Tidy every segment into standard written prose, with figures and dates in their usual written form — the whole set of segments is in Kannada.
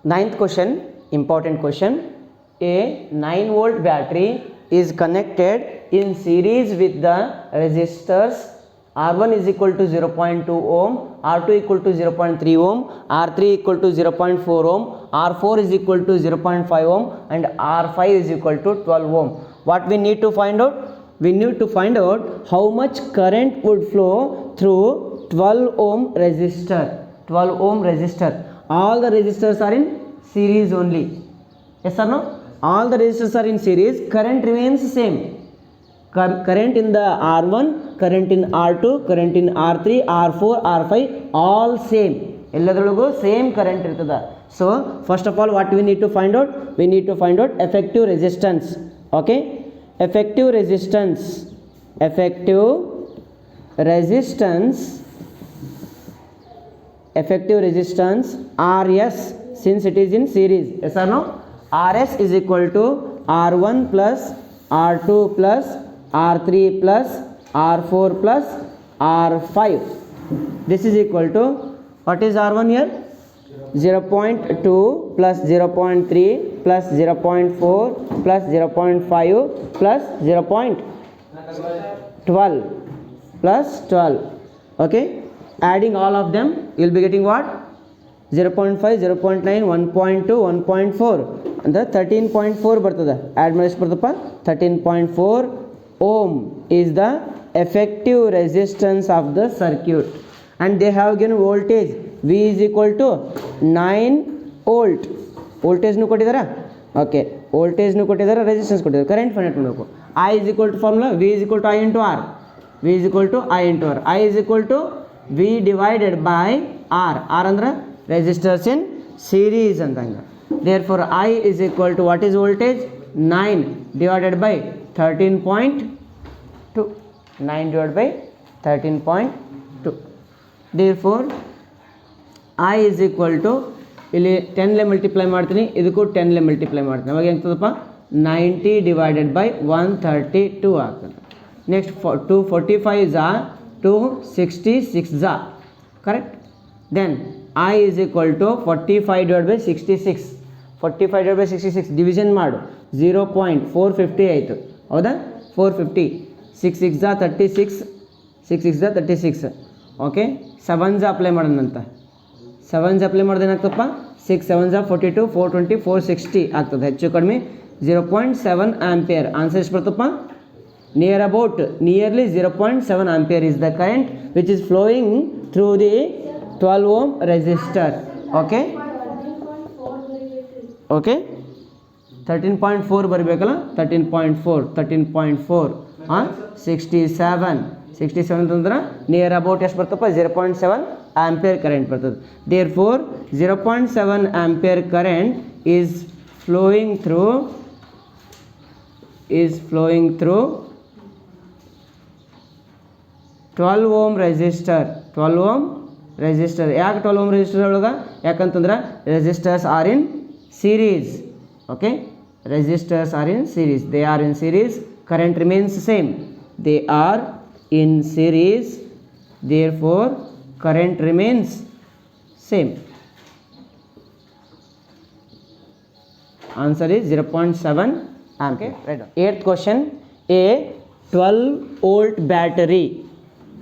Ninth question, important question. A 9-volt battery is connected in series with the resistors R1 is equal to 0.2 ohm, R2 equal to 0.3 ohm, R3 equal to 0.4 ohm, R4 is equal to 0.5 ohm and R5 is equal to 12 ohm. What we need to find out? We need to find out how much current would flow through 12 ohm resistor. 12 ohm resistor. All the resistors are in series only. Yes or no? All the resistors are in series. Current remains same. Current in the R1, current in R2, current in R3, R4, R5 all same. ಎಲ್ಲದರೊಳಗೂ ಸೇಮ್ ಕರೆಂಟ್ ಇರ್ತದೆ. So first of all what we need to find out? We need to find out effective resistance. Okay, effective resistance RS, since it is in series. Yes or no? RS is equal to R1 plus R2 plus R3 plus R4 plus R5. This is equal to, what is R1 here? 0.2 plus 0.3 plus 0.4 plus 0.5 plus 0.12 plus 12. Okay, adding all of them you will be getting what? 0.5, 0.9, 1.2, 1.4 and the 13.4 ಬರ್ತದೆ. ಆ್ಯಡ್ ಮಾಡಿಸ್ ಬರ್ತಪ್ಪ 13.4 ohm is the effective resistance of the circuit. And they have given voltage V is equal to 9 volt. ವೋಲ್ಟೇಜ್ನು ಕೊಟ್ಟಿದ್ದಾರೆ. ಓಕೆ, ವೋಲ್ಟೇಜ್ನು ಕೊಟ್ಟಿದ್ದಾರೆ, ರೆಸಿಸ್ಟೆನ್ಸ್ ಕೊಟ್ಟಿದ್ದಾರೆ. ಕರೆಂಟ್ ಫೈಂಡ್ ಔಟ್ ಮಾಡಬೇಕು. I is equal to formula V is equal to I into R. V is equal to I into R. I is equal to V divided by R. R ಅಂದ್ರೆ resistors in series ಅಂತಂಗೆ. Therefore I is equal to what is voltage? 9 divided by 13.2. 9 divided by 13.2. Therefore I is equal to, ಇಲ್ಲಿ 10 ಮಲ್ಟಿಪ್ಲೈ ಮಾಡ್ತೀನಿ, ಇದಕ್ಕೂ 10 ಮಲ್ಟಿಪ್ಲೈ ಮಾಡ್ತೀನಿ. ಅವಾಗ ಎಂತದಪ್ಪ 90 ಡಿವೈಡೆಡ್ ಬೈ 132 ಆಗ್ತದೆ. ನೆಕ್ಸ್ಟ್ 245 ಜಾ 266 ಜಾ, correct. Then I is equal to 45 divided by 66. 45 divided by 66 division ಮಾಡು, 0.450 ಆಯಿತು. ಹೌದಾ? 450. 6 6 ಜಾ 36, 6 6 ಜಾ 36. ಓಕೆ, 7 ಜಾ ಅಪ್ಲೈ ಮಾಡೋಣಂತ. 7 ಜಾ ಅಪ್ಲೈ ಮಾಡೋದು ಏನಾಗ್ತಪ್ಪ? 6 7 ಜಾ 42, 420, 460 ಆಗ್ತದೆ. ಹೆಚ್ಚು ಕಡಿಮೆ 0.7 ಆಂಪಿಯರ್. ಆನ್ಸರ್ ಎಷ್ಟು ಬರ್ತಪ್ಪ? Near about, nearly 0.7 ampere is the current which is flowing through the 12 ohm resistor. Okay, okay, 13.4 ಬರಬೇಕಲ್ಲ, 13.4 ಹಾಂ 67 ಅಂತಂದ್ರೆ ನಿಯರ್ ಅಬೌಟ್ ಎಷ್ಟು ಬರ್ತಪ್ಪ? 0.7 ಆಂಪಿಯರ್ ಕರೆಂಟ್ ಬರ್ತದೆ. Therefore 0.7 ampere current is flowing through 12 ohm resistor. 12 ohm resistor. ಯಾಕೆ 12 ohm resistor ಒಳಗೆ? ಯಾಕಂತಂದ್ರೆ resistors are in series. Okay, resistors are in series. They are in series. Current remains same. They are in series. Therefore current remains same. Answer is 0.7 ampere. Right. Eighth question. A 12 volt battery,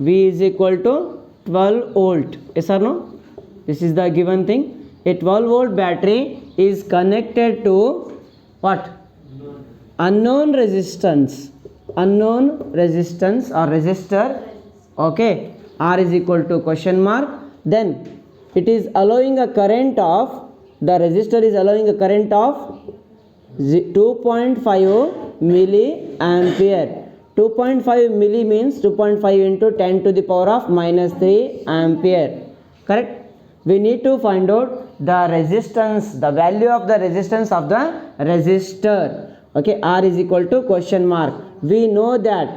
V is equal to 12 volt. Yes or no? This is the given thing. A 12 volt battery is connected to what? Unknown resistance. Unknown resistance or resistor. Okay, R is equal to question mark. Then it is allowing a current of, the resistor is allowing a current of 2.5 milliampere. 2.5 milli means 2.5 into 10 to the power of minus 3 ampere. Correct? We need to find out the resistance, the value of the resistance of the resistor. Okay, R is equal to question mark. We know that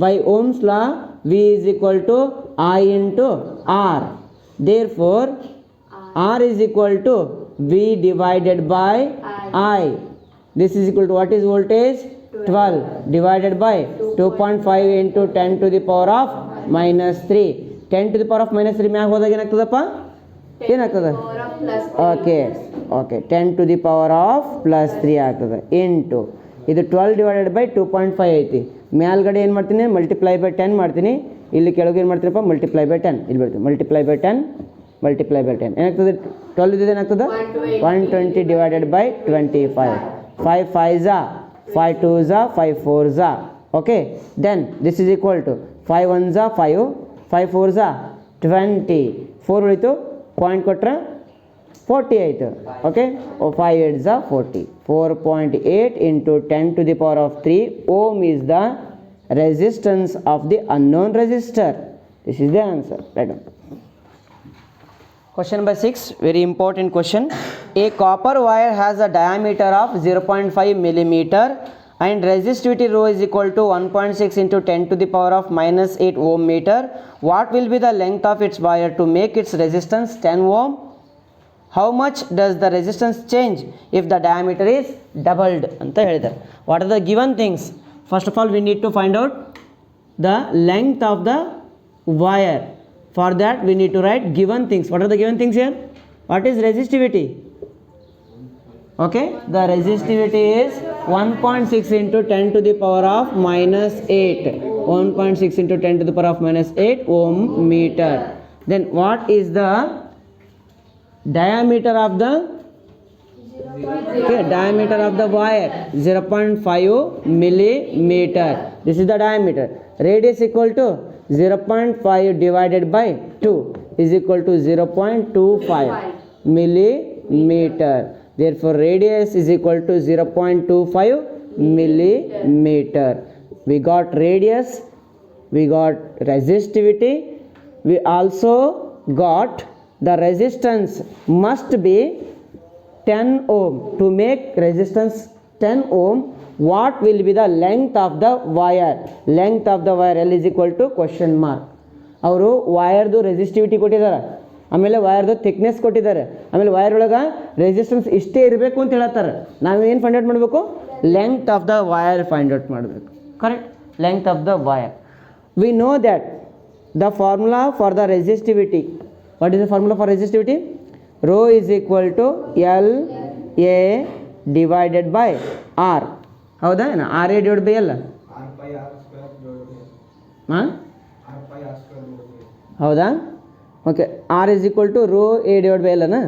by Ohm's law V is equal to I into R. Therefore R is equal to V divided by I. This is equal to what is voltage? 12 divided by 2.5 into 10 to the power of minus 3. 10 to the power of minus 3 ಮ್ಯಾಗ ಹೋದಾಗ ಏನಾಗ್ತದಪ್ಪ? ಏನಾಗ್ತದೆ okay okay 10 to the power of plus 3 ಆಗ್ತದೆ ಇಂಟು ಇದು 12 ಡಿವೈಡೆಡ್ ಬೈ 2.5 ಐತಿ ಮೇಲ್ಗಡೆ ಏನು ಮಾಡ್ತೀನಿ ಮಲ್ಟಿಪ್ಲೈ ಬೈ 10 ಮಾಡ್ತೀನಿ ಇಲ್ಲಿ ಕೆಳಗೆ ಏನು ಮಾಡ್ತೀನಪ್ಪ ಮಲ್ಟಿಪ್ಲೈ ಬೈ 10 ಇಲ್ಲಿ ಬರ್ತೀನಿ ಮಲ್ಟಿಪ್ಲೈ ಬೈ 10 ಏನಾಗ್ತದೆ 12 ಇದು ಏನಾಗ್ತದೆ 120 divided by 25 5 5 5 2 5 4 okay then this is equal to 5 1 5 5 4 20 4 ಉಳಿತು ಪಾಯಿಂಟ್ ಕೊಟ್ಟರೆ 40 ಆಯಿತು okay 5 8 40 4.8 into 10 to the power of 3 ohm is the resistance of the unknown resistor. This is the answer. Right on. Question number 6, very important question. A copper wire has a diameter of 0.5 millimeter and resistivity rho is equal to 1.6 into 10 to the power of minus 8 ohm meter. What will be the length of its wire to make its resistance 10 ohm? How much does the resistance change if the diameter is doubled? ಅಂತ ಹೇಳಿದ್ದಾರೆ. What are the given things? First of all, we need to find out the length of the wire. For that, we need to write given things. What are the given things here? What is resistivity? Okay, the resistivity is 1.6 into 10 to the power of minus 8. 1.6 into 10 to the power of minus 8 ohm meter. Then what is the diameter of the diameter of the wire 0.5 millimeter. This is the diameter. Radius equal to 0.5 divided by 2 is equal to 0.25 millimeter. Therefore radius is equal to 0.25 millimeter. We got radius, we got resistivity, we also got the resistance must be 10 ohm. To make resistance 10 ohm, what will be the length of the wire? Length of the wire L is equal to question mark. ಅವರು ವೈರ್ದು ರೆಸಿಸ್ಟಿವಿಟಿ ಕೊಟ್ಟಿದ್ದಾರೆ, ಆಮೇಲೆ ವೈರ್ದು ಥಿಕ್ನೆಸ್ ಕೊಟ್ಟಿದ್ದಾರೆ, ಆಮೇಲೆ ವೈರ್ ಒಳಗೆ ರೆಸಿಸ್ಟೆನ್ಸ್ ಇಷ್ಟೇ ಇರಬೇಕು ಅಂತ ಹೇಳ್ತಾರೆ. ನಾವೇನು ಫೈಂಡ್ ಔಟ್ ಮಾಡಬೇಕು? Length of the wire find out ಮಾಡಬೇಕು. Correct, length of the wire. We know that the formula for the resistivity. What is the formula for resistivity? Rho is equal to L A divided by R. ಹೌದಾ? R A divided by L. ಹಾಂ, ಹೌದಾ? Okay, R is equal to Rho A divided by L ಅನಾ?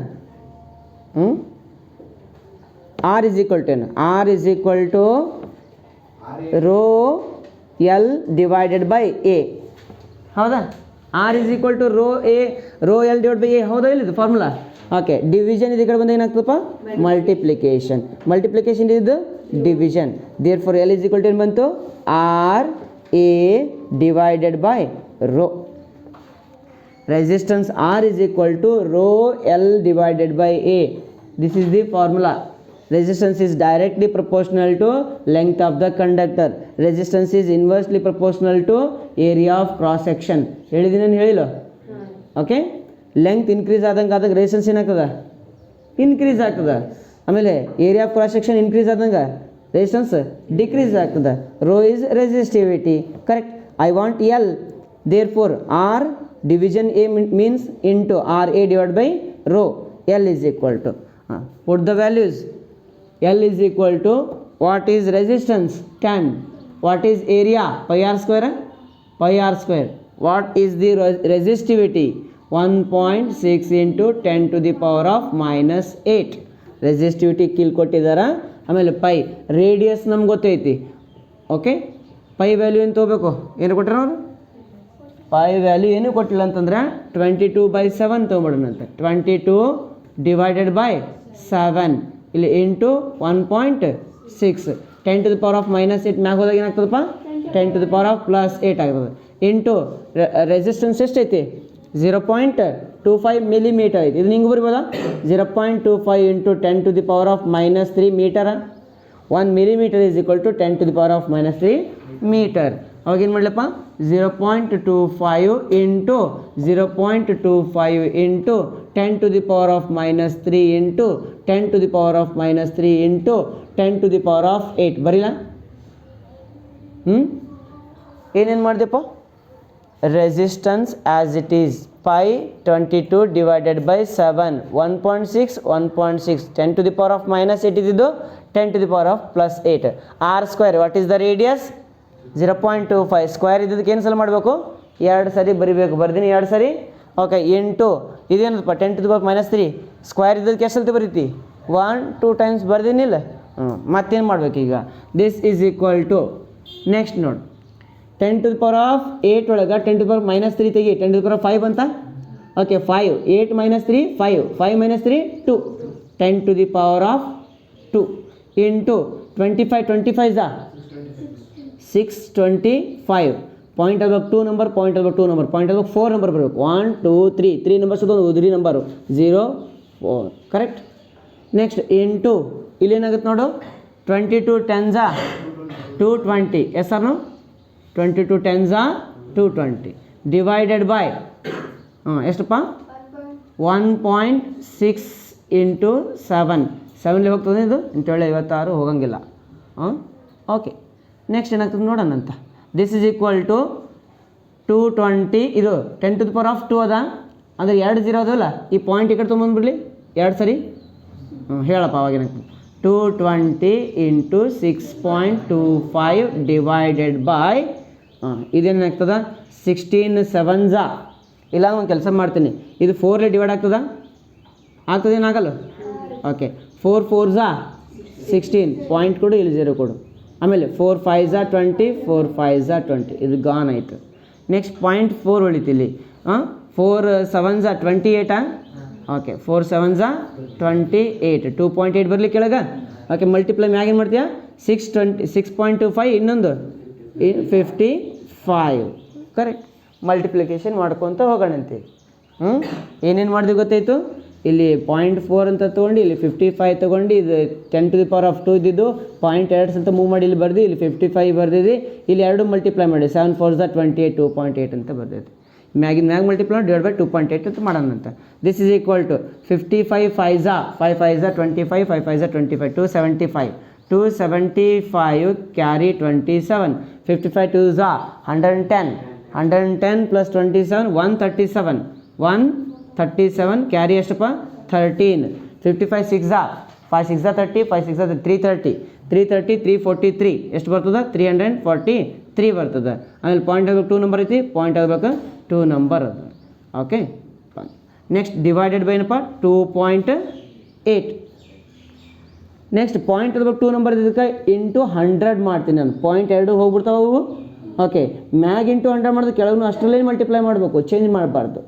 R is equal to ಏನು? R is equal to Rho L divided by A. ಹೌದಾ? R is equal to Rho L divided by A. ಹೌದಾ ಇಲ್ಲಿದು ಫಾರ್ಮುಲಾ? ಓಕೆ, ಡಿವಿಷನ್ ಇದು ಈ ಕಡೆ ಬಂದ ಏನಾಗ್ತದಪ್ಪ? ಮಲ್ಟಿಪ್ಲಿಕೇಶನ್. ಮಲ್ಟಿಪ್ಲಿಕೇಶನ್ ಇದು division. Therefore L is equal to ಏನು ಬಂತು? R A divided by rho. Resistance R is equal to rho L divided by A. This is the formula. Resistance is directly proportional to length of the conductor. Resistance is inversely proportional to area of cross section. ಹೇಳಿದ್ದೀನಿ ಹೇಳಿಲ್ಲ? ಓಕೆ, ಲೆಂತ್ ಇನ್ಕ್ರೀಸ್ ಆದಂಗೆ ರೆಸಿಸ್ಟೆನ್ಸ್ ಏನಾಗ್ತದೆ? ಇನ್ಕ್ರೀಸ್ ಆಗ್ತದೆ. ಆಮೇಲೆ area of cross section increase ಆದಂಗೆ ರೆಸಿಸ್ಟೆನ್ಸ್ ಡಿಕ್ರೀಸ್ ಆಗ್ತದೆ. Rho is resistivity. Correct. I want L. Therefore R division A means into R A divide by rho. L is equal to put the values. L is equal to what is resistance? 10. What is area? Pi r square. Pi r square. What is the resistivity? 1.6 into 10 to the power of minus 8. Resistivity kill ಕೊಟ್ಟಿದ್ದಾರೆ. ಆಮೇಲೆ ಪೈ ರೇಡಿಯಸ್ ನಮ್ಗೆ ಗೊತ್ತೈತಿ. ಓಕೆ, ಪೈ ವ್ಯಾಲ್ಯೂ ಏನು ತೊಗೋಬೇಕು? ಏನು ಕೊಟ್ಟರೆ ಅವರು? ಪೈ ವ್ಯಾಲ್ಯೂ ಏನು ಕೊಟ್ಟಿಲ್ಲ ಅಂತಂದ್ರೆ 22/7 ತೊಗೊಂಬಿಡೋಣಂತೆ. 22 ಡಿವೈಡೆಡ್ ಬೈ 7 ಇಲ್ಲಿ into 1.6. 10 to the power of minus 8 ಮ್ಯಾಗ ಹೋದಾಗ ಏನಾಗ್ತದಪ್ಪ? 10 to the power of plus 8 ಆಗ್ತದೆ. ಇಂಟು ರೆಸಿಸ್ಟೆನ್ಸ್ ಎಷ್ಟೈತಿ? 0.25 ಮಿಲಿಮೀಟರ್ ಐತಿ. ಇದು ನಿಂಗೆ ಬರ್ಬೋದಾ? 0.25 into 10 to the power of minus 3 meter. 1 millimeter is equal to 10 to the power of minus 3 meter. ಅವಾಗ ಏನು ಮಾಡಲಪ್ಪ? 0.25 into 0.25 into 10 to the power of minus 3 into 10 to the power of minus 3 into 10 to the power of 8 ಬರೀಲ್ಲ? ಏನೇನು ಮಾಡಿದೆಪ್ಪ? Resistance as it is pi 22 divided by 7 1.6 1.6 10 to the power of minus 8 ಇದ್ದು 10 to the power of plus 8 r square what is the radius 0.25 square ಇದ್ದಕ್ಕೆ ಏನು ಸಲ ಮಾಡಬೇಕು ಎರಡು ಸರಿ ಬರಿಬೇಕು ಬರ್ದೀನಿ ಎರಡು ಸರಿ ಓಕೆ ಇಂಟು ಇದೇನಪ್ಪ 10 to the power minus 3 square ಇದ್ದಕ್ಕೆ ಎಷ್ಟು ಸಲ ಬರೀತಿ 1 2 ಟೈಮ್ಸ್ ಬರ್ದೀನಿಲ್ಲ ಮತ್ತೇನು ಮಾಡ್ಬೇಕು ಈಗ this is equal to next ನೋಡಿ 10 to the power of 8 ಒಳಗೆ 10 to the power minus 3 ತೆಗಿ 10 to the power 5 ಅಂತ okay 5 8 minus 3 5 5 minus 3 2 10 to the power of 2 into 25 is 625 point ಆಗಬೇಕು 2 ನಂಬರ್ ಪಾಯಿಂಟ್ ಆಗಬೇಕು 2 ನಂಬರ್ ಪಾಯಿಂಟ್ ಆಗಬೇಕು 4 ನಂಬರ್ ಬರಬೇಕು 1 2 3 ನಂಬರ್ಸ್ ಅದು 3 ನಂಬರು 0 4 ಕರೆಕ್ಟ್ ನೆಕ್ಸ್ಟ್ ಇಂಟು ಇಲ್ಲೇನಾಗುತ್ತೆ ನೋಡು 22 10s 220 S ಸರ್ನು 22 10s 220 divided by ಎಷ್ಟಪ್ಪ 1.6 ಇಂಟು 7 ಹೋಗ್ತದೆ ಇದು 56 ಹೋಗಂಗಿಲ್ಲ ಓಕೆ ನೆಕ್ಸ್ಟ್ ಏನಾಗ್ತದೆ ನೋಡೋಣ ಅಂತ ದಿಸ್ ಈಸ್ ಈಕ್ವಲ್ ಟು 220 ಇದು 10 to the power of 2 ಅದ ಅಂದರೆ 2 0 ಅದಲ್ಲ ಈ ಪಾಯಿಂಟ್ ಈ ಕಡೆ ತೊಗೊಂಬಂದ್ಬಿಡ್ಲಿ ಎರಡು ಸರಿ ಹೇಳಪ್ಪ ಅವಾಗೇನಾಗ್ತದೆ 220 ಇಂಟು 6.25 ಡಿವೈಡೆಡ್ ಬೈ ಇದೇನಾಗ್ತದೆ 16 7s ಇಲ್ಲ ಒಂದು ಕೆಲಸ ಮಾಡ್ತೀನಿ ಇದು 4 ಡಿವೈಡ್ ಆಗ್ತದೇನಾಗಲ್ಲ ಓಕೆ 4 4s 16 ಪಾಯಿಂಟ್ ಕೊಡು ಇಲ್ಲಿ 0 ಕೊಡು ಆಮೇಲೆ 4 5s 20 4 5s 20 ಇದು ಗಾನ್ ಆಯಿತು ನೆಕ್ಸ್ಟ್ 0.4 ಉಳಿತಿಲ್ಲಿ 4 7s 28 ಓಕೆ 4 7s 28 2.8 ಬರಲಿ ಕೆಳಗೆ ಓಕೆ ಮಲ್ಟಿಪ್ಲೈ ಮ್ಯಾಗ ಏನು ಮಾಡ್ತೀಯಾ 6.25 ಇನ್ನೊಂದು 55 ಕರೆಕ್ಟ್ ಮಲ್ಟಿಪ್ಲಿಕೇಶನ್ ಮಾಡ್ಕೊತ ಹೋಗೋಣಂತೆ ಏನೇನು ಮಾಡಿದ್ವಿ ಗೊತ್ತಾಯಿತು ಇಲ್ಲಿ 0.4 ಅಂತ ತೊಗೊಂಡು ಇಲ್ಲಿ 55 ತೊಗೊಂಡು ಇದು 10 to the power of 2 ಇದ್ದಿದ್ದು 0.2 ಅಂತ ಮೂವ್ ಮಾಡಿ ಇಲ್ಲಿ ಬರ್ದು ಇಲ್ಲಿ 55 ಬರ್ದಿದ್ದು ಇಲ್ಲಿ ಎರಡು ಮಲ್ಟಿಪ್ಲೈ ಮಾಡಿ 7 4s 28 2.8 ಅಂತ ಬರ್ದೈತೆ ಮ್ಯಾಗ ಮಲ್ಟಿಪ್ಲೈ ಡಿವೈಡ್ ಬೈ 2.8 ಅಂತ ಮಾಡೋಣ ಅಂತ this is equal to 55 5s 5 5s 25 5 5s 25 275 carry 27 55 2s 110 plus 27 137 carry ಎಷ್ಟಪ್ಪ 13 55 6s 5 6s 30 5 6s 330 343 ಎಷ್ಟು ಬರ್ತದೆ 343 ಬರ್ತದೆ ಆಮೇಲೆ ಪಾಯಿಂಟ್ ಆಗಬೇಕು 2 ನಂಬರ್ ಐತಿ ಪಾಯಿಂಟ್ ಆಗಬೇಕು 2 ನಂಬರ್ ಅದು ಓಕೆ ನೆಕ್ಸ್ಟ್ ಡಿವೈಡೆಡ್ ಬೈ ಏನಪ್ಪ 2.8 ನೆಕ್ಸ್ಟ್ ಪಾಯಿಂಟ್ ಆಗಬೇಕು 2 ನಂಬರ್ ಇದಕ್ಕೆ ಇಂಟು 100 ಮಾಡ್ತೀನಿ ನಾನು ಪಾಯಿಂಟ್ 2 ಹೋಗ್ಬಿಡ್ತಾವೆ ಅವು ಓಕೆ ಮ್ಯಾಗ್ ಇಂಟು 100 ಮಾಡಿದ್ರೆ ಕೆಳಗೂ ಅಷ್ಟರಲ್ಲೇ ಮಲ್ಟಿಪ್ಲೈ ಮಾಡಬೇಕು ಚೇಂಜ್ ಮಾಡಬಾರ್ದು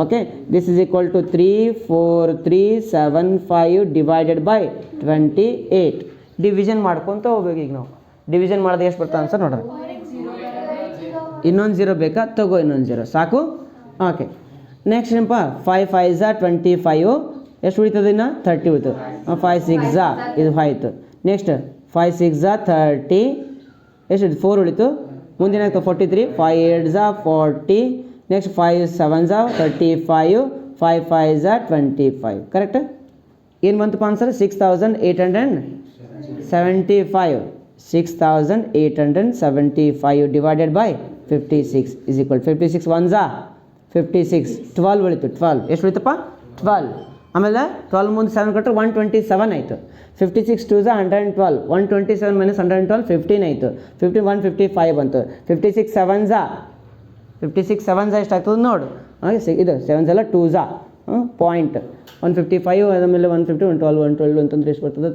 okay this is equal to 34375 divided by 28 division ಮಾಡ್ಕೊತ ಹೋಗ್ಬೇಕು ಈಗ ನಾವು ಡಿವಿಷನ್ ಮಾಡಿದ್ರೆ ಎಷ್ಟು ಬರ್ತದೆ ಆನ್ಸರ್ ನೋಡ್ರಿ ಇನ್ನೊಂದು 0 ಬೇಕಾ ತಗೋ ಇನ್ನೊಂದು 0 ಸಾಕು ಓಕೆ ನೆಕ್ಸ್ಟ್ ಏನಪ್ಪ 5 5s 25 ಎಷ್ಟು ಉಳಿತದೆ ಇನ್ನು 30 ಉಳಿತು 5 6s ಇದು ಆಯಿತು ನೆಕ್ಸ್ಟ್ 5 6s 30 ಎಷ್ಟು 4 ಉಳಿತು ಮುಂದಿನಾಗ್ತದೆ 43 5 8s 40 next 5 7s 35 5 5s 25 correct ಏನು ಬಂತಪ್ಪ answer 6875 divided by 56 is equal 56 1s 56 12 ಉಳಿತು 12 ಎಷ್ಟು ಉಳಿತಪ್ಪ 12 ಆಮೇಲೆ 12 ಮುಂದೆ 7 ಕೊಟ್ಟರೆ 127 ಆಯಿತು 56 2s 112 127 ಮೈನಸ್ 112 15 ಆಯಿತು 15 155 ಬಂತು 56 7s ಎಷ್ಟಾಗ್ತದೆ ನೋಡು ಇದು 7s ಎಲ್ಲ 2s ಪಾಯಿಂಟ್ 155 ಆಮೇಲೆ 150 112 ಅಂತಂದ್ರೆ ಎಷ್ಟು ಬರ್ತದೆ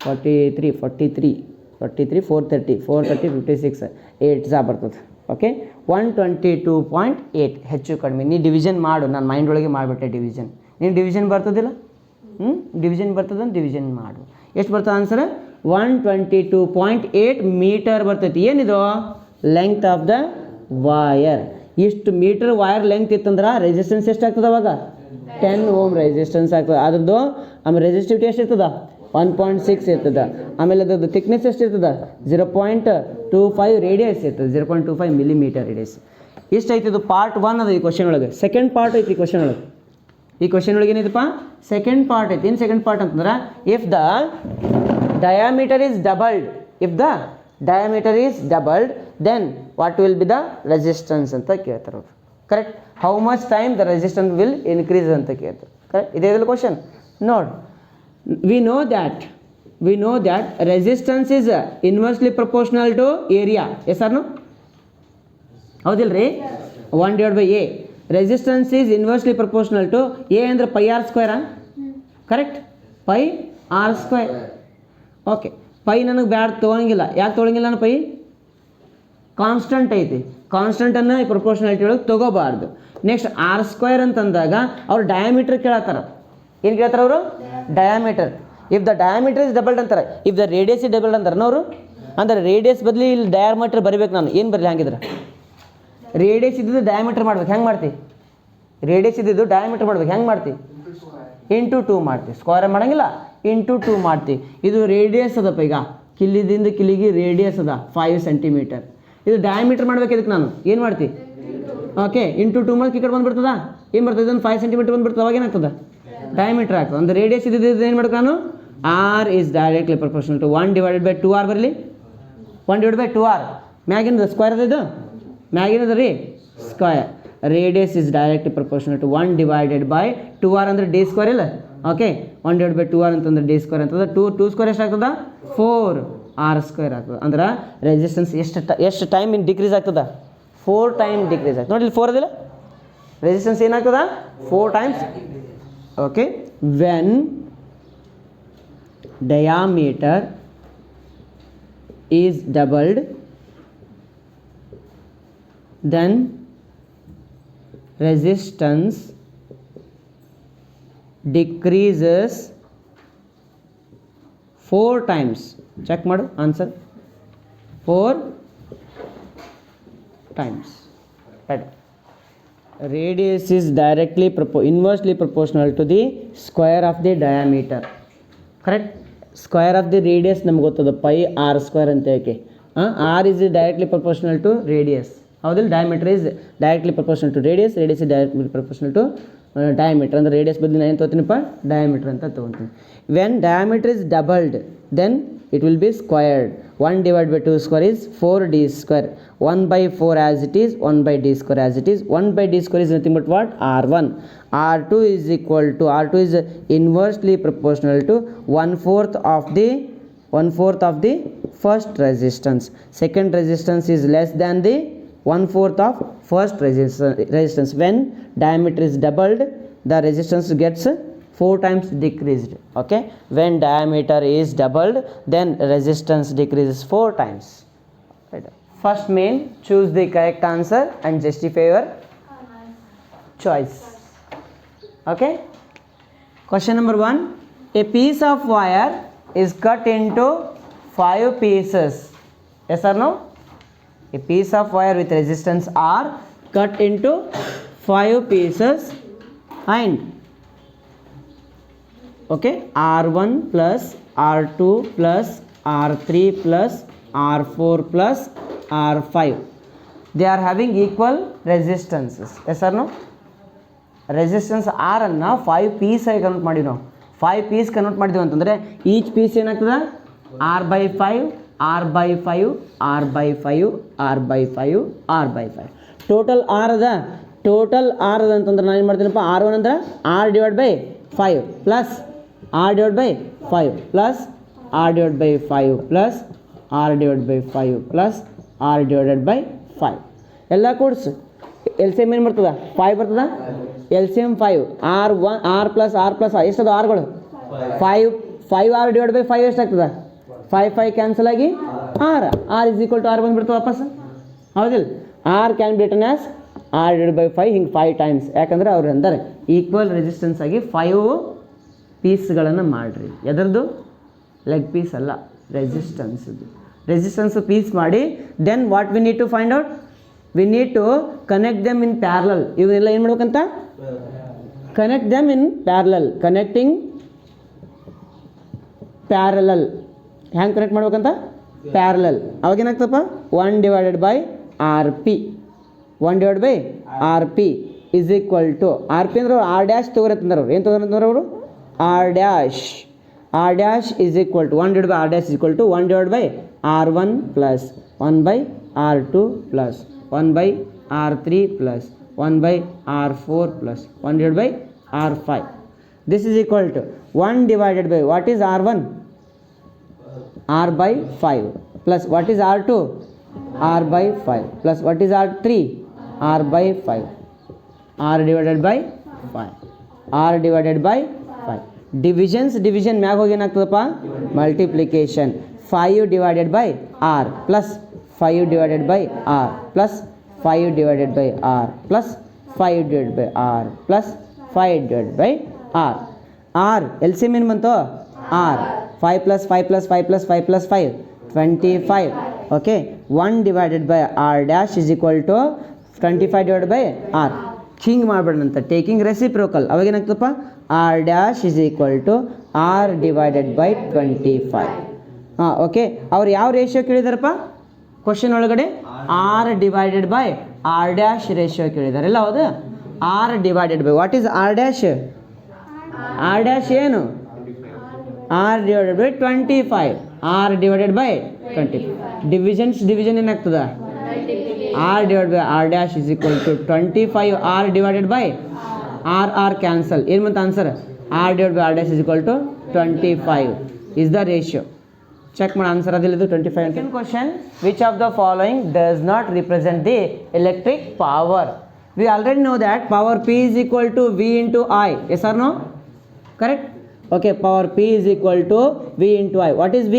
43 430 56 8s ಬರ್ತದೆ ಓಕೆ 122.8 ಹೆಚ್ಚು ಕಡಿಮೆ ನೀ ಡಿವಿಷನ್ ಮಾಡು ನಾನು ಮೈಂಡ್ ಒಳಗೆ ಮಾಡಿಬಿಟ್ಟೆ ಡಿವಿಷನ್ ನೀನು ಡಿವಿಷನ್ ಬರ್ತದಿಲ್ಲ ಡಿವಿಷನ್ ಬರ್ತದಂತ ಡಿವಿಷನ್ ಮಾಡು ಎಷ್ಟು ಬರ್ತದೆ ಆನ್ಸರ್ 122.8 ಮೀಟರ್ ಬರ್ತೈತಿ ಏನಿದು ಲೆಂತ್ ಆಫ್ ದ ವಯರ್ ಇಷ್ಟು ಮೀಟರ್ ವಯರ್ ಲೆಂತ್ ಇತ್ತಂದ್ರೆ ರೆಸಿಸ್ಟೆನ್ಸ್ ಎಷ್ಟಾಗ್ತದೆ ಅವಾಗ 10 Ω ರೆಸಿಸ್ಟೆನ್ಸ್ ಆಗ್ತದೆ ಅದ್ರದ್ದು ಆಮೇಲೆ ರೆಸಿಸ್ಟಿವಿಟಿ ಎಷ್ಟು ಇರ್ತದೆ 1.6 ಇರ್ತದೆ ಆಮೇಲೆ ಅದ್ರದ್ದು ಥಿಕ್ನೆಸ್ ಎಷ್ಟು ಇರ್ತದೆ 0.25 ರೇಡಿಯಸ್ ಇರ್ತದೆ 0.25 ಮಿಲಿಮೀಟರ್ ರೇಡಿಯಸ್ ಇಷ್ಟು ಐತಿ ಇದು ಪಾರ್ಟ್ 1 ಅದ ಈ ಕ್ವಶನ್ ಒಳಗೆ ಸೆಕೆಂಡ್ ಪಾರ್ಟ್ ಐತಿ ಈ ಕ್ವಶನ್ ಒಳಗೆ ಏನೈತಪ್ಪ ಸೆಕೆಂಡ್ ಪಾರ್ಟ್ ಐತಿ ಏನು ಸೆಕೆಂಡ್ ಪಾರ್ಟ್ ಅಂತಂದ್ರೆ if the diameter is doubled then what will be the resistance ಅಂತ ಕೇಳ್ತಾರೆ ಅವರು correct. How much time the resistance will increase ಅಂತ ಕೇಳ್ತಾರೆ. ಕರೆಕ್ಟ್, ಇದೇ ಇದಿಲ್ಲ ಕ್ವಶನ್. ನೋಡಿ, we know that resistance is inversely proportional to area. Yes or no? ಹೌದಿಲ್ಲ ರೀ? 1/A. Resistance is inversely proportional to A ಅಂದರೆ ಪೈ ಆರ್ ಸ್ಕ್ವೇರಾ? Correct, pi R square. Okay, pi ನನಗೆ ಬ್ಯಾಡ್ ತೊಗೊಳಂಗಿಲ್ಲ. ಯಾಕೆ ತೊಗೊಳಂಗಿಲ್ಲ? ನಾನು ಪೈ ಕಾನ್ಸ್ಟಂಟ್ ಐತಿ. ಕಾನ್ಸ್ಟಂಟನ್ನು ಪ್ರಪೋರ್ಷನಾಲಿಟಿ ಒಳಗೆ ತೊಗೋಬಾರ್ದು. ನೆಕ್ಸ್ಟ್ ಆರ್ ಸ್ಕ್ವೇರ್ ಅಂತಂದಾಗ ಅವ್ರು ಡಯಾಮೀಟ್ರ್ ಕೇಳತ್ತಾರ. ಏನು ಕೇಳ್ತಾರೆ ಅವರು? Diameter. If the diameter is doubled ಅಂತಾರೆ, if the radius is doubled ಅಂತಾರೆ ಅವರು. ಅಂದರೆ ರೇಡಿಯಸ್ ಬದಲಿ ಇಲ್ಲಿ ಡಯಾಮೀಟರ್ ಬರಿಬೇಕು. ನಾನು ಏನು ಬರಲಿ ಹಂಗಿದ್ರೆ? ರೇಡಿಯಸ್ ಇದ್ದಿದ್ದು ಡಯಾಮೀಟರ್ ಮಾಡ್ಬೇಕು. ಹೆಂಗೆ ಮಾಡ್ತಿ? ರೇಡಿಯಸ್ ಇದ್ದಿದ್ದು ಡಯಾಮೀಟರ್ ಮಾಡ್ಬೇಕು. ಹೆಂಗೆ ಮಾಡ್ತಿ? ಇಂಟು 2 ಮಾಡ್ತಿ. ಸ್ಕ್ವೇರ್ ಮಾಡೋಂಗಿಲ್ಲ, ಇಂಟು 2 ಮಾಡ್ತಿ. ಇದು ರೇಡಿಯಸ್ ಅದಪ್ಪ. ಈಗ ಕಿಲ್ಲಿದಿಂದ ಕಿಲ್ಲಿಗೆ ರೇಡಿಯಸ್ ಅದ 5 ಸೆಂಟಿಮೀಟರ್. ಇದು ಡಯಾಮೀಟರ್ ಮಾಡ್ಬೇಕು. ಇದಕ್ಕೆ ನಾನು ಏನು ಮಾಡ್ತಿ? ಓಕೆ, ಇಂಟು 2 ಮಾಡಿ ಈ ಕಡೆ ಬಂದುಬಿಡ್ತದ. ಏನು ಬರ್ತದೆ? ಇದನ್ನು 5 ಸೆಂಟಿಮೀಟರ್ ಬಂದುಬಿಡ್ತದೆ. ಅವಾಗ ಏನಾಗ್ತದೆ? ಡಯಾಮೀಟರ್ ಆಗ್ತದೆ. ಅಂದರೆ ರೇಡಿಯಸ್ ಇದ್ದಿದ್ದು ಏನು ಮಾಡ್ಬೇಕು ನಾನು? R is directly proportional to 1/2R ಬರಲಿ. 1/2R ಮ್ಯಾಗಿನದು ಸ್ಕ್ವೇರ್ ಅದು. ಇದು ಮ್ಯಾಗಿನದ ರೀ square. Radius is directly proportional to 1/2R ಅಂದರೆ ಡಿ ಸ್ಕ್ವೇರ್ ಇಲ್ಲ. ಓಕೆ, 1/2R ಅಂತಂದ್ರೆ ಡಿ ಸ್ಕ್ವೇರ್ ಅಂತಂದ್ರೆ 2 ಸ್ಕ್ವೇರ್ ಎಷ್ಟು ಆಗ್ತದೆ? 4R ಸ್ಕ್ವೇರ್ ಆಗ್ತದೆ. ಅಂದ್ರೆ ರೆಸಿಸ್ಟೆನ್ಸ್ ಎಷ್ಟು ಟೈಮ್ ಡಿಕ್ರೀಸ್ ಆಗ್ತದೆ? 4 ಟೈಮ್ ಡಿಕ್ರೀಸ್ ಆಗ್ತದೆ. ನೋಡಿ, ಇಲ್ಲಿ 4 ಅದಿಲ್ಲ. ರೆಸಿಸ್ಟೆನ್ಸ್ ಏನಾಗ್ತದೆ? 4 times. Okay, when diameter is doubled, then resistance decreases 4 times. Check ಮಾಡು answer. 4 times. Right. Radius is directly inversely proportional to the square of the diameter. Correct. Square of the radius ನಮ್ಗೆ ಗೊತ್ತದ ಪೈ ಆರ್ ಸ್ಕ್ವೇರ್ ಅಂತ. ಯಾಕೆ? R is directly proportional to radius. ಹೌದಿಲ್ಲ? Diameter is directly proportional to radius is directly proportional to diameter. ಅಂದರೆ ರೇಡಿಯಸ್ ಬದಲು ನಾನು ಏನು ತೊಗೊತೀನಪ್ಪ? ಡಯಾಮೀಟರ್ ಅಂತ ತೊಗೊತೀನಿ. When diameter is doubled, then it will be squared. 1/2 square is 4D square. 1/4 as it is, 1/D square as it is. 1/D square is nothing but what? R1. R2 is equal to, R2 is inversely proportional to 1/4 of the first resistance. Second resistance is less than the 1/4 of first resistance. When diameter is doubled, the resistance gets 4 times decreased. Okay, when diameter is doubled, then resistance decreases 4 times. Right. First main, choose the correct answer and justify your choice. Okay, question number 1. A piece of wire is cut into 5 pieces. Yes or no? A piece of wire with resistance R cut into 5 pieces and okay, R1 plus R2 plus R3 plus R4 plus R5. They are having equal resistances. Yes or no? Resistance R ಅನ್ನು 5 ಪೀಸ್ ಆಗಿ ಕನ್ವರ್ಟ್ ಮಾಡಿವಿ ನಾವು. 5 ಪೀಸ್ ಕನ್ವರ್ಟ್ ಮಾಡಿದ್ವಿ ಅಂತಂದರೆ ಈಚ್ ಪೀಸ್ ಏನಾಗ್ತದೆ? R/5 R/5 R/5 R/5 R/5. Total R ಅದ ಅಂತಂದ್ರೆ ನಾನು ಏನು ಮಾಡ್ತೀನಪ್ಪ? R1 ಅಂದ್ರೆ R/5 plus R/5 plus R/5 plus R/5 plus R/5 ಎಲ್ಲ ಕೂಡಿಸು. ಎಲ್ ಸಿ ಎಮ್ ಏನು ಬರ್ತದ? 5 ಬರ್ತದ. L C M 5. R plus ಎಷ್ಟದ? ಆರ್ಗಳು 5 R/5 ಎಷ್ಟಾಗ್ತದೆ? 5 ಕ್ಯಾನ್ಸಲ್ ಆಗಿ R is equal to R ಬಂದುಬಿಡ್ತದೆ ವಾಪಸ್. ಹೌದಿಲ್ಲ? R can be written as R/5 ಹಿಂಗೆ 5 ಟೈಮ್ಸ್. ಯಾಕಂದರೆ ಅವ್ರು ಅಂದರೆ ಈಕ್ವಲ್ ರೆಸಿಸ್ಟೆನ್ಸ್ ಆಗಿ 5 ಪೀಸ್ಗಳನ್ನು ಮಾಡಿರಿ. ಎದರದ್ದು? ಲೆಗ್ ಪೀಸ್ ಅಲ್ಲ, ರೆಸಿಸ್ಟೆನ್ಸು ಪೀಸ್ ಮಾಡಿ then what we need to find out? We need to connect them in parallel. ಇವನ್ನೆಲ್ಲ ಏನು ಮಾಡ್ಬೇಕಂತ? Connect them in parallel. Connecting parallel. ಹ್ಯಾಂಗೆ ಕನೆಕ್ಟ್ ಮಾಡ್ಬೇಕಂತ? ಪ್ಯಾರಲಲ್. ಅವಾಗೇನಾಗ್ತಪ್ಪ? 1/RP. 1/RP is equal to RP ಅಂದ್ರೆ R' ತೊಗೊರತ್ತಂದ್ರೆ ಅವ್ರು ಏನು ತೊಗೊರಂದ್ರೆ ಅವರು R' is equal to 1/R' is equal to 1/R1 plus 1/R2 plus 1/R3 plus 1 by R4 plus 1 divided by R5. This is equal to 1 divided by what is R1? R by 5 plus what is R2? R by 5 plus what is R3? R by 5. R divided by 5. R divided by 5. Division ಮ್ಯಾಗ ಹೋಗಿ ಏನಾಗ್ತದಪ್ಪ multiplication 5 divided by R plus 5 divided by R plus 5 divided by R plus 5 divided by R plus 5 divided by R. R LCM ಏನು ಬಂತು R 5 plus 5 plus 5 plus 5 plus 5 25. Okay, 1 divided by R dash is equal to 25 divided by R. ಹಿಂಗೆ ಮಾಡ್ಬೇಡಂತ ಟೇಕಿಂಗ್ ರೆಸಿಪ್ರೋಕಲ್ ಅವಾಗ ಏನಾಗ್ತದಪ್ಪ R dash is equal to R divided by 25. Okay ಅವ್ರು ಯಾವ ರೇಷಿಯೋ ಕೇಳಿದಾರಪ್ಪ ಕ್ವಶನ್ ಒಳಗಡೆ R divided by R dash ratio ಕೇಳಿದಾರಲ್ಲ ಹೌದು R divided by what is R dash? R dash ಏನು R divided by 25. R divided by 25. Division ಏನಾಗ್ತದ R divided by R dash is equal to 25. R divided by R cancel. ಏನು ಬಂತ answer R divided by R dash is equal to 25 is the ratio. Check ಮಾಡಿ ಆನ್ಸರ್ ಅದಿಲ್ಲ 25 ಅಂತ. Question which of the following does not represent the electric power? We already know that power P is equal to V into I. Yes or no? Correct? Okay, power P is equal to V into I. What is V?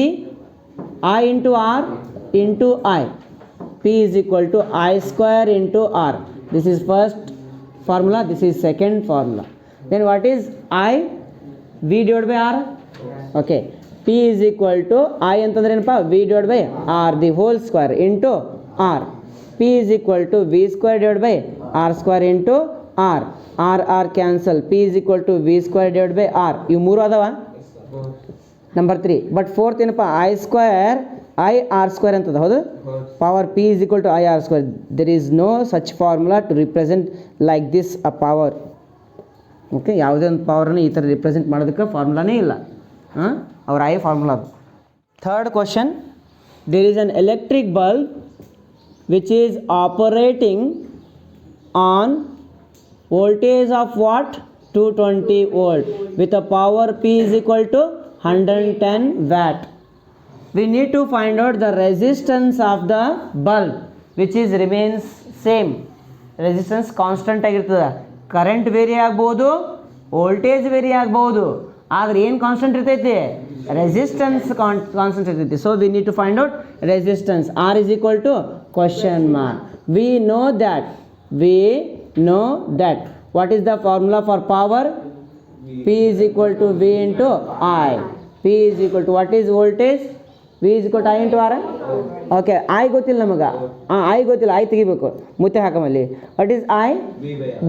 I into R into I. P is equal to I square into R. This is first formula. This is second formula. Then what is I? V divided by R. Okay. P is equal to I ಅಂತಂದ್ರೆ ಏನಪ್ಪ V divided by R the whole square into R. P is equal to V square divided by R square into R. R cancel. P is equal to V square divided by R. ಇವು ಮೂರು ಅದಾವ ನಂಬರ್ 3. ಬಟ್ ಫೋರ್ತ್ ಏನಪ್ಪ I square I R square ಅಂತದ ಹೌದು power P is equal to I R square. There is no such formula to represent like this a power. Okay ಯಾವುದೇ ಒಂದು ಪವರನ್ನು ಈ ಥರ ರಿಪ್ರೆಸೆಂಟ್ ಮಾಡೋದಕ್ಕೆ ಫಾರ್ಮುಲಾನೇ ಇಲ್ಲ ಅವ್ರ I formula. Third question there is an electric bulb which is operating on voltage of what 220 volt with a power P is equal to 110 watt. We need to find out the resistance of the bulb which is remains same. Resistance constant ಆಗಿರ್ತದೆ. ಕರೆಂಟ್ ವೇರಿ ಆಗ್ಬೋದು ವೋಲ್ಟೇಜ್ ವೇರಿ ಆಗ್ಬೋದು ಆದರೆ ಏನು ಕಾನ್ಸ್ಟೆಂಟ್ ಇರ್ತೈತಿ ರೆಸಿಸ್ಟೆನ್ಸ್ ಕಾನ್ಸ್ಟೆಂಟ್ ಇರ್ತೈತಿ. So we need to find out resistance R is equal to question mark. We know that what is the formula for power P is equal to V into I. P is equal to what is voltage V is equal to I into R. Okay I ಗೊತ್ತಿಲ್ಲ ನಮಗೆ ಐ ಗೊತ್ತಿಲ್ಲ ಐ ತೆಗಿಬೇಕು ಮುತ್ತೆ ಹಾಕಮಲ್ಲಿ. What is I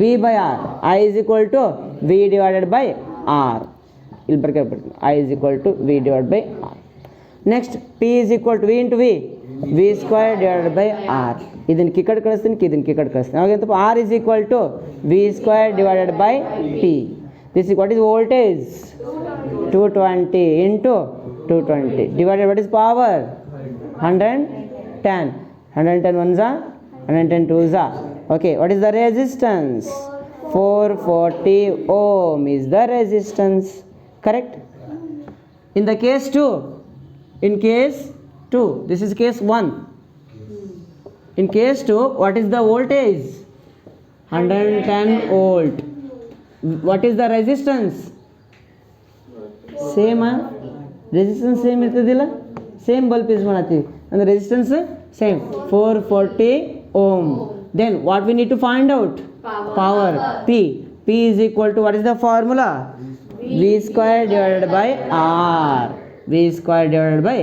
V by R. I is equal to V divided by R. ಇಲ್ಲಿ ಬರ್ಕೊಬಿಡ್ತೀನಿ I is equal to V divide by R. Next P is equal to V into V square divided by R. ಇದನ್ನು ಕಿಕಟ್ ಕಳಿಸ್ತೀನಿ ಇದನ್ನು ಕಿಕಟ್ ಕಳಿಸ್ತೀನಿ ಅವಾಗಂತಪ್ಪ R is equal to V square divided by P. This what is voltage 220 into 220 divided what is power 110. 110 ones are 110 twos are. Okay, what is the resistance? 440 ohm is the resistance. Correct? In the case 2, this is case 1. In case 2, what is the voltage? 110 volt. What is the resistance? Same resistance same ಇರ್ತದಿಲ್ಲ ಸೇಮ್ ಬಲ್ಬ್ ಯೂಸ್ ಮಾಡತ್ತೀವಿ ಅಂದರೆ resistance same 440 ohm. Then what we need to find out power P. P is equal to what is the formula? V square divided by R. V square divided by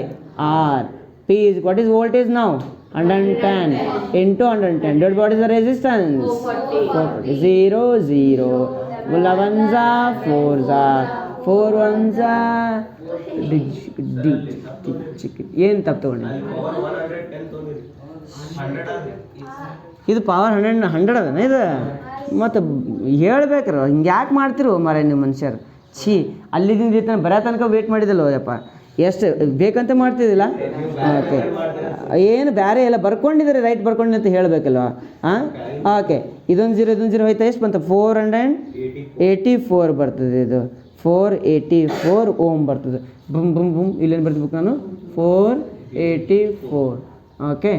R. P is what is voltage now? 110 into 110 divided by what is the resistance? 440. 0 0 11s are 4s are 4 1s are ಏನು ತಪ್ಪು ತಗೊಂಡು ಇದು ಪವರ್ 100 ಅದನ ಇದು ಮತ್ತು ಹೇಳ್ಬೇಕ್ರ ಹಿಂಗೆ ಯಾಕೆ ಮಾಡ್ತಿರೋ ಮಾರ ನೀವು ಮನುಷ್ಯರು ಛೀ ಅಲ್ಲಿದಿಂದ ಬರೋ ತನಕ ವೇಟ್ ಮಾಡಿದಲ್ಲೋ ಯಪ್ಪ ಎಷ್ಟು ಬೇಕಂತ ಮಾಡ್ತಿದ್ದಿಲ್ಲ. ಓಕೆ, ಏನು ಬೇರೆ ಎಲ್ಲ ಬರ್ಕೊಂಡಿದ್ದಾರೆ, ರೈಟ್ ಬರ್ಕೊಂಡು ಅಂತ ಹೇಳಬೇಕಲ್ವ. ಹಾಂ, ಓಕೆ. ಇದೊಂದು 0 ಹೋಯ್ತಾ, ಎಷ್ಟು ಬಂತು? 484 ಬರ್ತದೆ. ಇದು 484 ಓಮ್ ಬರ್ತದೆ. ಬುಮ್ ಬುಮ್ ಬುಮ್. ಇಲ್ಲೇನು ಬರ್ತಿಬೇಕು ನಾನು? 484. ಓಕೆ,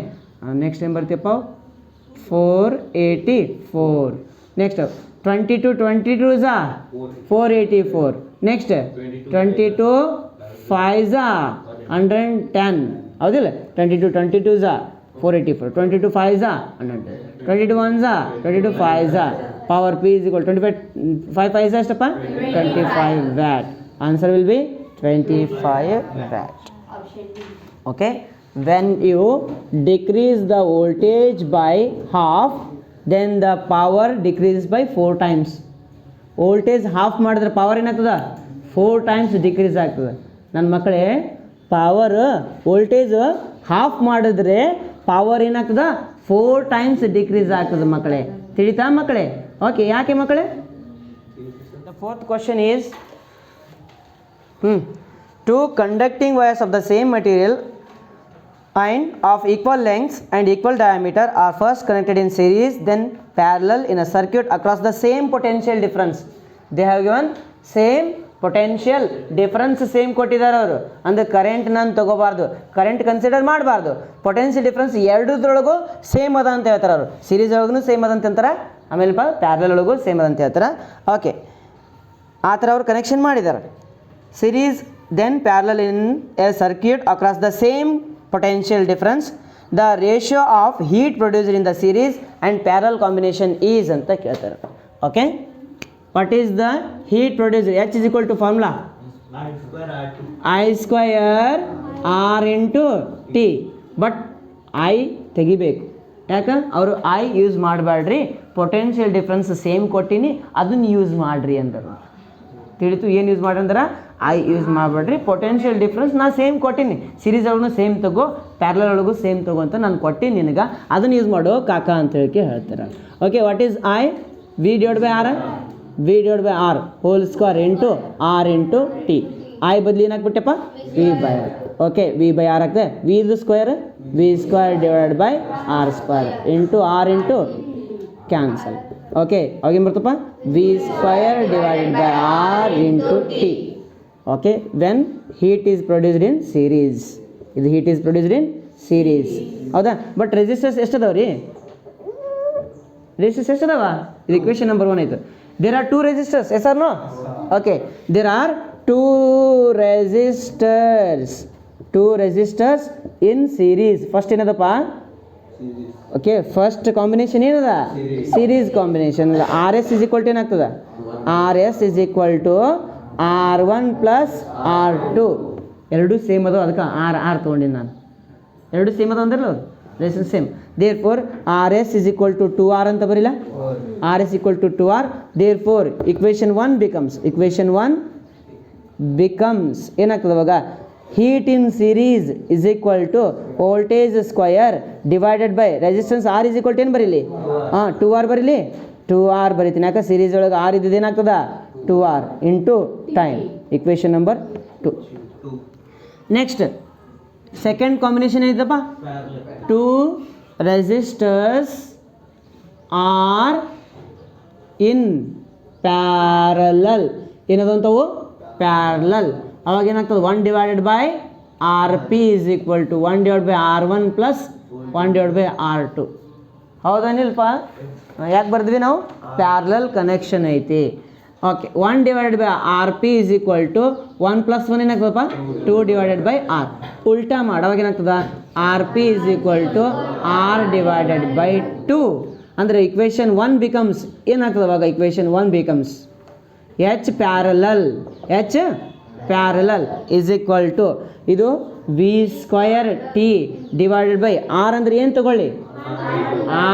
ನೆಕ್ಸ್ಟ್ ಏನು ಬರ್ತೀಯಪ್ಪ? 484. ನೆಕ್ಸ್ಟ್ 22 484. ನೆಕ್ಸ್ಟ್ 22 5 110. ಹೌದಿಲ್ಲ? 22 484. 22 5 110. 22 1 22 5 ಪವರ್ P is equal 25 5 ಎಷ್ಟಪ್ಪ? 25 watt. Answer will be 25 watt. Okay, when you decrease the voltage by half, then the power decreases by 4 times. Voltage half ಮಾಡಿದ್ರೆ ಪವರ್ ಏನಾಗ್ತದೆ? 4 times ಡಿಕ್ರೀಸ್ ಆಗ್ತದೆ. ನನ್ನ ಮಕ್ಕಳೇ, ಪವರ್ ವೋಲ್ಟೇಜ್ ಹಾಫ್ ಮಾಡಿದ್ರೆ ಪವರ್ ಏನಾಗ್ತದೆ? 4 times ಡಿಕ್ರೀಸ್ ಆಗ್ತದೆ ಮಕ್ಕಳೇ. ತಿಳಿತಾ ಮಕ್ಕಳೇ? ಓಕೆ, ಯಾಕೆ ಮಕ್ಕಳೇ? The fourth question is two conducting wires of the same material and of equal lengths and equal diameter are first connected in series, then parallel in a circuit across the same potential difference. They have given same potential difference, same ಕೊಟ್ಟಿದ್ದಾರೆ ಅವರು. ಅಂದರೆ ಕರೆಂಟ್ ನಾನು ತೊಗೋಬಾರ್ದು, ಕರೆಂಟ್ ಕನ್ಸಿಡರ್ ಮಾಡಬಾರ್ದು. ಪೊಟೆನ್ಷಿಯಲ್ ಡಿಫ್ರೆನ್ಸ್ ಎರಡದ್ರೊಳಗೂ ಸೇಮ್ ಅದ ಅಂತ ಹೇಳ್ತಾರೆ ಅವರು. ಸೀರೀಸ್ ಒಳಗೂ ಸೇಮ್ ಅದ ಅಂತ ಅಂತಾರೆ, ಆಮೇಲೆ ಪ್ಯಾರಲಲ್ ಒಳಗೂ ಸೇಮ್ ಅದ ಅಂತ ಹೇಳ್ತಾರೆ. ಓಕೆ, ಆ ಥರ ಅವರು ಕನೆಕ್ಷನ್ ಮಾಡಿದ್ದಾರೆ. Series then parallel in a circuit across the same potential difference, the ratio of heat produced in the series and parallel combination is ಅಂತ ಕೇಳ್ತಾರೆ. Okay, what is the heat produced? H is equal to formula I square R into T. But I ತೆಗಿಬೇಕು. ಯಾಕೆ? ಅವರು I ಯೂಸ್ ಮಾಡಬೇಡ್ರಿ, ಪೊಟೆನ್ಷಿಯಲ್ ಡಿಫ್ರೆನ್ಸ್ ಸೇಮ್ ಕೊಟ್ಟಿನಿ, ಅದನ್ನು ಯೂಸ್ ಮಾಡಿರಿ ಅಂದರು. ತಿಳಿತು? ಏನು ಯೂಸ್ ಮಾಡ್ರಿ ಅಂದ್ರೆ I ಯೂಸ್ ಮಾಡಬೇಡ್ರಿ, ಪೊಟೆನ್ಷಿಯಲ್ ಡಿಫ್ರೆನ್ಸ್ ನಾನು ಸೇಮ್ ಕೊಟ್ಟಿನಿ, ಸೀರೀಸ್ ಒಳಗೂ ಸೇಮ್ ತಗೋ, ಪ್ಯಾರಲಲ್ ಒಳಗೂ ಸೇಮ್ ತಗೋ ಅಂತ ನಾನು ಕೊಟ್ಟಿನಿ ನಿನಗೆ, ಅದನ್ನು ಯೂಸ್ ಮಾಡೋ ಕಾಕ ಅಂತ ಹೇಳಿ ಹೇಳ್ತಾರೆ. Okay, what is I? V divide by R, whole square into R into T. I ಬದಲಿ ಏನಾಗ್ಬಿಟ್ಟಪ್ಪ? V by R. Okay, V by R ಆಗ್ತದೆ. V ಇದು square, V square divide by R square into R into cancel. Okay, ಅವಾಗೇನು ಬರ್ತಪ್ಪ? V square divided by R into T. Okay, when heat is produced in series. ಇದು heat is produced in series, ಹೌದಾ? ಬಟ್ ರೆಸಿಸ್ಟರ್ಸ್ ಎಷ್ಟದಾವ ರೀ? ರೆಸಿಸ್ಟರ್ಸ್ ಎಷ್ಟದಾವ? ಇದು ಇಕ್ವೇಷನ್ ನಂಬರ್ 1 ಆಯಿತು. There are 2 resistors, yes or no? Okay, there are 2 resistors in series. First ಏನದಪ್ಪ? ಓಕೆ, ಫಸ್ಟ್ ಕಾಂಬಿನೇಷನ್ ಏನದ? Series combination. R S is equal to ಏನಾಗ್ತದೆ? R S is equal to R1 plus R2. ಎರಡೂ ಸೇಮ್ ಅದಾವ, ಅದಕ್ಕೆ ಆರ್ ತೊಗೊಂಡಿನಿ ನಾನು. ಎರಡು ಸೇಮ್ ಅದಾವ ಅಂದ್ರಲ್ಲ, resistance same. Therefore R S is equal to 2R ಅಂತ ಬರಿಲ್ಲ? R S equal to 2R. Therefore equation 1 becomes ಏನಾಗ್ತದೆ ಅವಾಗ? Heat in series is equal to voltage square divided by resistance R is equal to ಏನು ಬರೀಲಿ? 2R ಬರೀಲಿ, 2R ಬರೀತೀನಿ. ಯಾಕೆ? ಸೀರೀಸ್ ಒಳಗೆ ಆರ್ ಇದ್ದಿದ್ದು ಏನಾಗ್ತದ? 2R into time. Equation number 2. Next second combination ಏನಿದಪ್ಪ? 2 ರೆಸಿಸ್ಟರ್ಸ್ ಆರ್ ಇನ್ ಪ್ಯಾರಲಲ್. ಏನದಂತವು? ಪ್ಯಾರಲಲ್. ಅವಾಗ ಏನಾಗ್ತದೆ? 1 divided by R P is equal to 1 divide by R1 plus 1 divide by R2. ಹೌದನಿಲ್ಪ? ಯಾಕೆ ಬರ್ದ್ವಿ ನಾವು? ಪ್ಯಾರಲಲ್ ಕನೆಕ್ಷನ್ ಐತಿ. Okay, 1 divided by R P is equal to 1 plus 1 ಏನಾಗ್ತದಪ್ಪ? 2 ಡಿವೈಡೆಡ್ ಬೈ ಆರ್. ಉಲ್ಟಾ ಮಾಡಿ, ಅವಾಗ ಏನಾಗ್ತದ? R P is equal to R divided by 2. ಅಂದರೆ ಇಕ್ವೇಷನ್ 1 ಬಿಕಮ್ಸ್ ಏನಾಗ್ತದೆ ಅವಾಗ? Equation 1 becomes H parallel is equal to ಇದು V square T divided by R. ಅಂದರೆ ಏನು ತಗೊಳ್ಳಿ?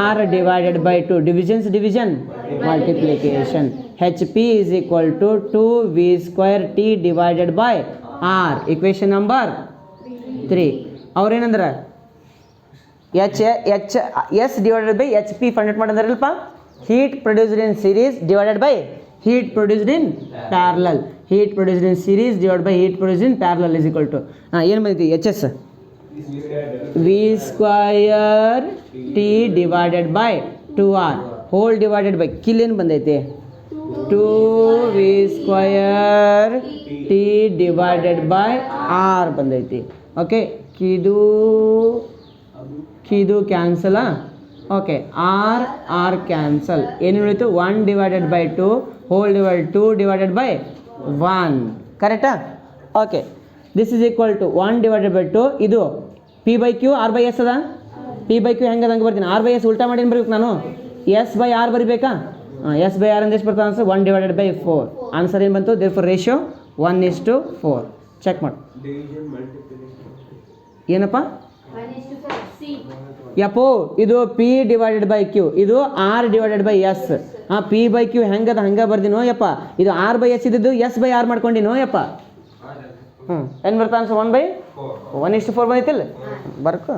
R divided by 2. Division multiplication. HP is equal to 2V square T divided by R. Equation number 3. ಅವ್ರು ಏನಂದ್ರೆ S divided by HP find ಮಾಡಿದಾರಲ್ಪ. Heat produced in series divided by heat produced in parallel. heat produced in series divided by heat produced in parallel is equal to ಏನು ಬಂದೈತಿ H S V square T divided by 2r whole divided by ಕಿಲ್ಲೇನು ಬಂದೈತಿ 2v square T divided by r ಬಂದೈತಿ. ಓಕೆ, ಇದು ಕ್ಯಾನ್ಸಲ್. Okay, r cancel. ಏನು ಉಳಿತು 1 divided by 2 whole divide 2 divided by 1. ಕರೆಕ್ಟಾ? Okay, this is equal to 1 divided by 2. ಇದು P by Q R by S ಅದ. ಪಿ ಬೈ ಕ್ಯೂ ಹೆಂಗೆ ಹಂಗೆ ಬರ್ತೀನಿ. ಆರ್ ಬೈ ಎಸ್ ಉಲ್ಟಾ ಮಾಡಿ ಬರೀಬೇಕು ನಾನು. ಎಸ್ ಬೈ ಆರ್ ಬರಿಬೇಕಾ? ಎಸ್ ಬೈ ಆರ್ ಅಂದ್ರೆ ಎಷ್ಟು ಬರ್ತದೆ ಆನ್ಸರ್? 1 divided by 4. ಆನ್ಸರ್ ಏನು ಬಂತು? There for ratio 1:4. ಚೆಕ್ ಮಾಡಿ. ಏನಪ್ಪ ಯಪ್ಪೋ, ಇದು ಪಿ ಡಿವೈಡೆಡ್ ಬೈ ಕ್ಯೂ, ಇದು R divided by S. P by Q ಹೆಂಗದ ಹಂಗೆ ಬರ್ದಿನೋ ಯಪ್ಪ. ಇದು ಆರ್ ಬೈ ಎಸ್ ಇದ್ದು ಎಸ್ ಬೈ ಆರ್ ಮಾಡ್ಕೊಂಡಿನೋ ಯಪ್ಪ. ಏನು ಬರ್ತಾ ಅನ್ಸ 1/4 ಬಂದೈತಿಲ್ಲ ಬರ್ಕೋ.